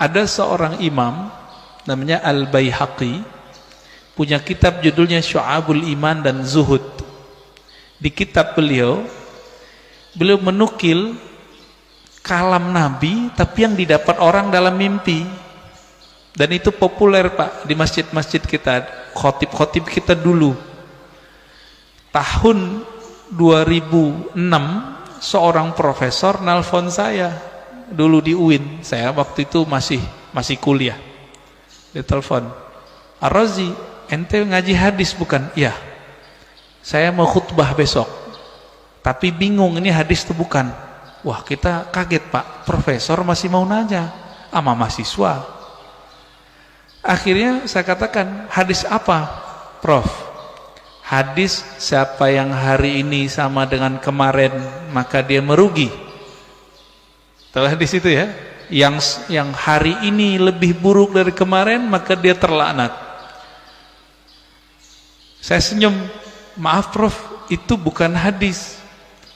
Ada seorang imam namanya Al-Baihaqi, punya kitab judulnya Syu'abul Iman dan Zuhud. Di kitab beliau menukil kalam Nabi tapi yang didapat orang dalam mimpi. Dan itu populer Pak di masjid-masjid kita, khotib-khotib kita dulu. Tahun 2006 seorang profesor nelfon saya dulu di UIN. Saya waktu itu masih kuliah. Dia telepon, "Ar-Razi, ente ngaji hadis bukan?" "Iya. Saya mau khutbah besok. Tapi bingung ini hadis itu bukan." Wah, kita kaget Pak, profesor masih mau nanya sama mahasiswa. Akhirnya saya katakan, "Hadis apa, Prof?" "Hadis siapa yang hari ini sama dengan kemarin maka dia merugi." Telah di situ ya. Yang hari ini lebih buruk dari kemarin maka dia terlaknat. Saya senyum, "Maaf Prof, itu bukan hadis,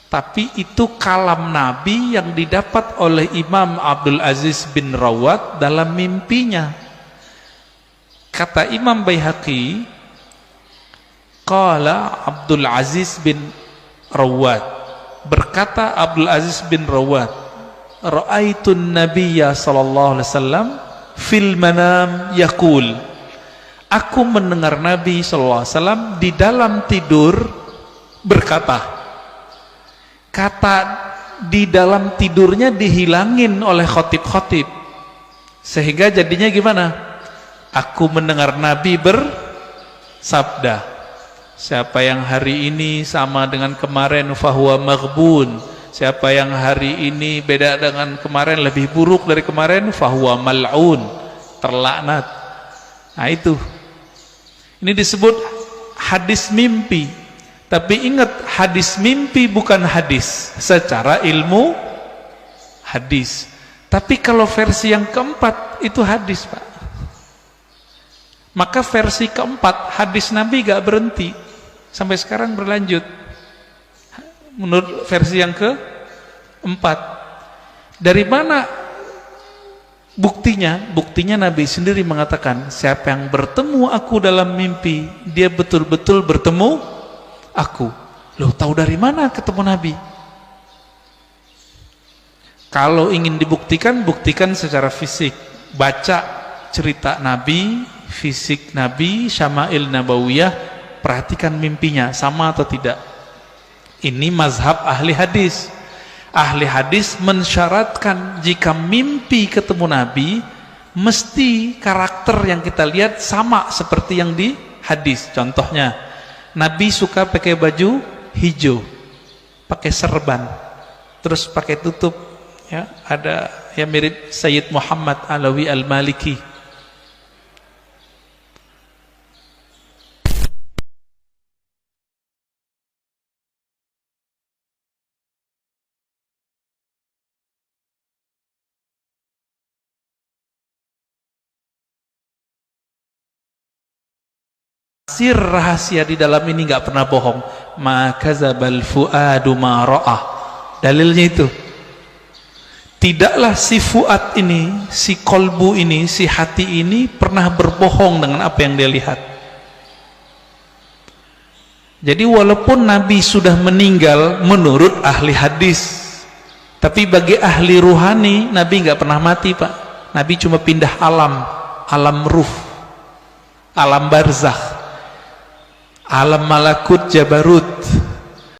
tapi itu kalam Nabi yang didapat oleh Imam Abdul Aziz bin Rawat dalam mimpinya." Kata Imam Baihaqi, qala Abdul Aziz bin Rawat, berkata Abdul Aziz bin Rawat, "Ra'aitun Nabiyya sallallahu alaihi wasallam fil manam yaqul." Aku mendengar Nabi sallallahu alaihi wasallam di dalam tidur berkata. Kata di dalam tidurnya dihilangin oleh khotib-khotib. Sehingga jadinya gimana? Aku mendengar Nabi bersabda, "Siapa yang hari ini sama dengan kemarin fahuwa maghbun. Siapa yang hari ini beda dengan kemarin, lebih buruk dari kemarin, fahuwa mal'un, terlaknat." Nah itu. Ini disebut hadis mimpi. Tapi ingat, hadis mimpi bukan hadis secara ilmu hadis. Tapi kalau versi yang keempat itu hadis Pak. Maka versi keempat hadis Nabi gak berhenti sampai sekarang berlanjut. Menurut versi yang keempat, dari mana buktinya? Buktinya Nabi sendiri mengatakan, siapa yang bertemu aku dalam mimpi, dia betul-betul bertemu aku. Loh, tahu dari mana ketemu Nabi? Kalau ingin dibuktikan, buktikan secara fisik. Baca cerita Nabi, fisik Nabi, Syama'il Nabawiyah, perhatikan mimpinya sama atau tidak. Ini mazhab ahli hadis. Ahli hadis mensyaratkan jika mimpi ketemu Nabi, mesti karakter yang kita lihat sama seperti yang di hadis. Contohnya, Nabi suka pakai baju hijau, pakai serban, terus pakai tutup, ya, ada yang mirip Sayyid Muhammad Alawi Al-Maliki. Sir rahasia di dalam ini nggak pernah bohong. Ma kadzabal fuadu ma ra'ah. Dalilnya itu. Tidaklah si fuad ini, si kolbu ini, si hati ini pernah berbohong dengan apa yang dia lihat. Jadi walaupun Nabi sudah meninggal menurut ahli hadis, tapi bagi ahli ruhani Nabi nggak pernah mati Pak. Nabi cuma pindah alam, alam ruh, alam barzakh, alam malakut jabarut.